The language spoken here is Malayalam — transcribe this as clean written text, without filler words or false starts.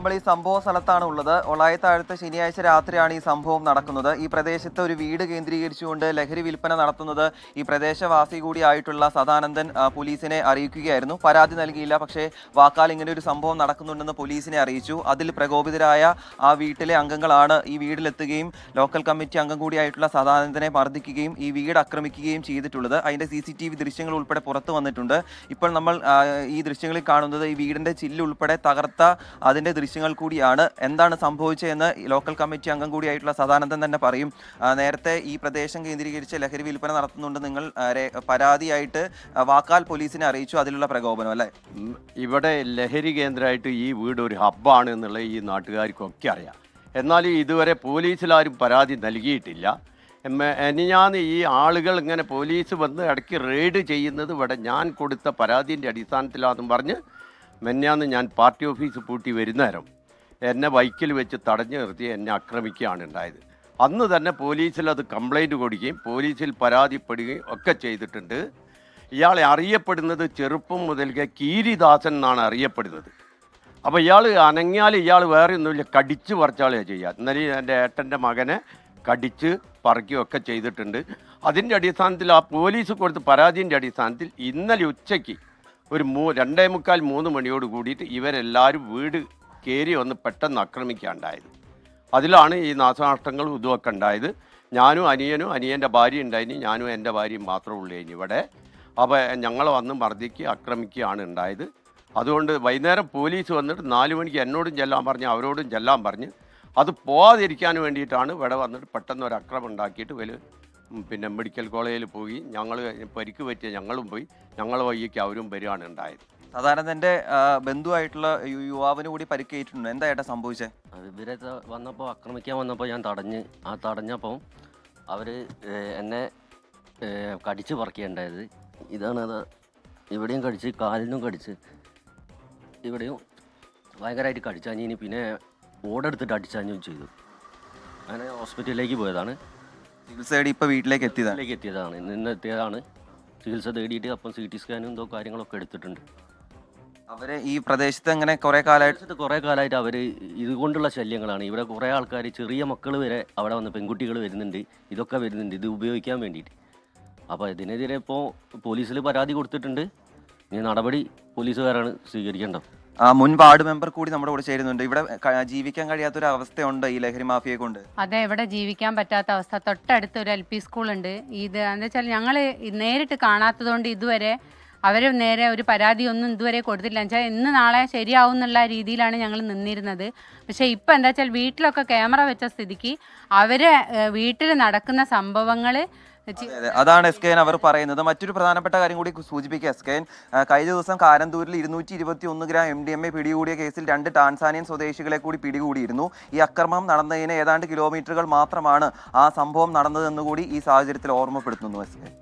നമ്മൾ ഈ സംഭവ സ്ഥലത്താണ് ഉള്ളത്. ഒളായത്താഴത്ത് ശനിയാഴ്ച രാത്രിയാണ് ഈ സംഭവം നടക്കുന്നത്. ഈ പ്രദേശത്ത് ഒരു വീട് കേന്ദ്രീകരിച്ചുകൊണ്ട് ലഹരി വിൽപ്പന നടത്തുന്നത് ഈ പ്രദേശവാസി കൂടി ആയിട്ടുള്ള സദാനന്ദൻ പോലീസിനെ അറിയിക്കുകയായിരുന്നു. പരാതി നൽകിയില്ല, പക്ഷേ വാക്കാൽ ഇങ്ങനെ ഒരു സംഭവം നടക്കുന്നുണ്ടെന്ന് പോലീസിനെ അറിയിച്ചു. അതിൽ പ്രകോപിതരായ ആ വീട്ടിലെ അംഗങ്ങളാണ് ഈ വീട്ടിലെത്തുകയും ലോക്കൽ കമ്മിറ്റി അംഗം കൂടിയായിട്ടുള്ള സദാനന്ദനെ മർദ്ദിക്കുകയും ഈ വീട് ആക്രമിക്കുകയും ചെയ്തിട്ടുള്ളത്. അതിന്റെ CCTV ദൃശ്യങ്ങൾ ഉൾപ്പെടെ പുറത്തു വന്നിട്ടുണ്ട്. ഇപ്പോൾ നമ്മൾ ഈ ദൃശ്യങ്ങളിൽ കാണുന്നത് ഈ വീടിന്റെ ചില്ല് ഉൾപ്പെടെ തകർത്ത അതിന്റെ ദൃശ്യങ്ങൾ കൂടിയാണ്. എന്താണ് സംഭവിച്ചതെന്ന് ലോക്കൽ കമ്മിറ്റി അംഗം കൂടിയായിട്ടുള്ള സദാനന്ദൻ തന്നെ പറയും. നേരത്തെ ഈ പ്രദേശം കേന്ദ്രീകരിച്ച് ലഹരി വിൽപ്പന നടത്തുന്നുണ്ട് നിങ്ങൾ പരാതിയായിട്ട് വാക്കാൽ പോലീസിനെ അറിയിച്ചു. അതിലുള്ള പ്രകോപനം അല്ലേ? ഇവിടെ ലഹരി കേന്ദ്രമായിട്ട് ഈ വീട് ഒരു ഹബ്ബാണ് എന്നുള്ള ഈ നാട്ടുകാർക്കൊക്കെ അറിയാം. എന്നാൽ ഇതുവരെ പോലീസിലാരും പരാതി നൽകിയിട്ടില്ല. ഞാൻ ഈ ആളുകൾ ഇങ്ങനെ പോലീസ് വന്ന് ഇടയ്ക്ക് റെയ്ഡ് ചെയ്യുന്നത് ഇവിടെ ഞാൻ കൊടുത്ത പരാതിൻ്റെ അടിസ്ഥാനത്തിലാണെന്നും പറഞ്ഞ് മെന്നാന്ന് ഞാൻ പാർട്ടി ഓഫീസ് പൂട്ടി വരുന്നേരം എന്നെ ബൈക്കിൽ വെച്ച് തടഞ്ഞു നിർത്തി എന്നെ ആക്രമിക്കുകയാണ് ഉണ്ടായത്. അന്ന് തന്നെ പോലീസിൽ അത് കംപ്ലൈൻറ്റ് കൊടുക്കുകയും പോലീസിൽ പരാതിപ്പെടുകയും ഒക്കെ ചെയ്തിട്ടുണ്ട്. ഇയാളെ അറിയപ്പെടുന്നത് ചെറുപ്പം മുതൽക്കേ കീരിദാസൻ എന്നാണ് അറിയപ്പെടുന്നത്. അപ്പോൾ ഇയാൾ അനങ്ങിയാൽ ഇയാൾ വേറെ ഒന്നുമില്ല, കടിച്ച് പറിച്ചാളെ ചെയ്യുക. ഇന്നലെ എൻ്റെ ഏട്ടൻ്റെ മകനെ കടിച്ച് പറിക്കുകയൊക്കെ ചെയ്തിട്ടുണ്ട്. അതിൻ്റെ അടിസ്ഥാനത്തിൽ ആ പോലീസ് കൊടുത്ത പരാതിൻ്റെ അടിസ്ഥാനത്തിൽ ഇന്നലെ ഉച്ചയ്ക്ക് ഒരു 2:45-3 മണിയോട് കൂടിയിട്ട് ഇവരെല്ലാവരും വീട് കയറി വന്ന് പെട്ടെന്ന് ആക്രമിക്കുകയുണ്ടായത്. അതിലാണ് ഈ നാശനഷ്ടങ്ങളും ഇതുമൊക്കെ ഉണ്ടായത്. ഞാനും അനിയൻ്റെ ഭാര്യ ഉണ്ടായിന്, ഞാനും എൻ്റെ ഭാര്യയും മാത്രമേ ഉള്ളൂ ഇവിടെ. അപ്പോൾ ഞങ്ങൾ വന്ന് മർദ്ദിക്കുക ആക്രമിക്കുകയാണ് ഉണ്ടായത്. അതുകൊണ്ട് വൈകുന്നേരം പോലീസ് വന്നിട്ട് 4 മണിക്ക് എന്നോടും ചെല്ലാൻ പറഞ്ഞ് അവരോടും ചെല്ലാൻ പറഞ്ഞ് അത് പോകാതിരിക്കാൻ വേണ്ടിയിട്ടാണ് ഇവിടെ വന്നിട്ട് പെട്ടെന്ന് ഒരു അക്രമം ഉണ്ടാക്കിയിട്ട് പിന്നെ മെഡിക്കൽ കോളേജിൽ പോയി. ഞങ്ങൾ പരിക്ക് പറ്റിയ ഞങ്ങളും പോയി, ഞങ്ങൾ വഴിക്ക് അവരും വരികയാണ് ഉണ്ടായത്. സദാനന്ദന്റെ ബന്ധുവായിട്ടുള്ള യുവാവിന് കൂടി പരിക്കേറ്റിട്ടുണ്ട്. എന്താ ഏട്ടാ സംഭവിച്ചത്? ഇവരെ വന്നപ്പോൾ ആക്രമിക്കാൻ വന്നപ്പോൾ ഞാൻ തടഞ്ഞപ്പോൾ അവർ എന്നെ കടിച്ച് പറിക്കുകയുണ്ടായത്. ഇതാണ് അത്. ഇവിടെയും കടിച്ച്, കാലിനും കടിച്ച്, ഇവിടെയും ഭയങ്കരമായിട്ട് കടിച്ചാഞ്ഞിന്. പിന്നെ ഓടെടുത്തിട്ട് അടിച്ചാഞ്ഞും ചെയ്തു. അങ്ങനെ ഹോസ്പിറ്റലിലേക്ക് പോയതാണ്. ചികിത്സ തേടി ഇപ്പോൾ വീട്ടിലേക്ക് എത്തിയതാണ്. ഇന്ന് എത്തിയതാണ്. ചികിത്സ തേടിയിട്ട് അപ്പം CT സ്കാനും എന്തോ കാര്യങ്ങളൊക്കെ എടുത്തിട്ടുണ്ട്. അവര് ഈ പ്രദേശത്ത് അങ്ങനെ കുറേ കാലമായിട്ട് അവർ ഇതുകൊണ്ടുള്ള ശല്യങ്ങളാണ്. ഇവിടെ കുറേ ആൾക്കാർ, ചെറിയ മക്കൾ വരെ അവിടെ വന്ന് പെൺകുട്ടികൾ വരുന്നുണ്ട്, ഇതൊക്കെ വരുന്നുണ്ട് ഇത് ഉപയോഗിക്കാൻ വേണ്ടിയിട്ട്. അപ്പോൾ ഇതിനെതിരെ ഇപ്പോൾ പോലീസിൽ പരാതി കൊടുത്തിട്ടുണ്ട്. ഇനി നടപടി പോലീസുകാരാണ് സ്വീകരിക്കേണ്ടത്. മുൻ വാർഡ് മെമ്പർ കൂടി നമ്മുടെ കൂടെ ചേരുന്നുണ്ട്. ഇവിടെ ജീവിക്കാൻ കഴിയാത്തൊരു അവസ്ഥയുണ്ട് ഈ ലഹരി മാഫിയെ കൊണ്ട്. അതെ, ഇവിടെ ജീവിക്കാൻ പറ്റാത്ത അവസ്ഥ. തൊട്ടടുത്ത് ഒരു LP സ്കൂളുണ്ട്. ഇത് എന്താ വെച്ചാൽ ഞങ്ങൾ നേരിട്ട് കാണാത്തതുകൊണ്ട് ഇതുവരെ അവർ നേരെ ഒരു പരാതിയൊന്നും ഇതുവരെ കൊടുത്തില്ല. വെച്ചാൽ ഇന്ന് നാളെ ശരിയാവും എന്നുള്ള രീതിയിലാണ് ഞങ്ങൾ നിന്നിരുന്നത്. പക്ഷേ ഇപ്പം എന്താ വെച്ചാൽ വീട്ടിലൊക്കെ ക്യാമറ വെച്ച സ്ഥിതിക്ക് അവർ വീട്ടിൽ നടക്കുന്ന സംഭവങ്ങൾ അതാണ് SKN അവർ പറയുന്നത്. മറ്റൊരു പ്രധാനപ്പെട്ട കാര്യം കൂടി സൂചിപ്പിക്കുക SKN, കഴിഞ്ഞ ദിവസം കാരന്തൂരിൽ 221 ഗ്രാം MDMA പിടികൂടിയ കേസിൽ 2 ടാൻസാനിയൻ സ്വദേശികളെ കൂടി പിടികൂടിയിരുന്നു. ഈ അക്രമം നടന്നതിന് ഏതാണ്ട് കിലോമീറ്ററുകൾ മാത്രമാണ് ആ സംഭവം നടന്നതെന്നുകൂടി ഈ സാഹചര്യത്തിൽ ഓർമ്മപ്പെടുത്തുന്നു SKN.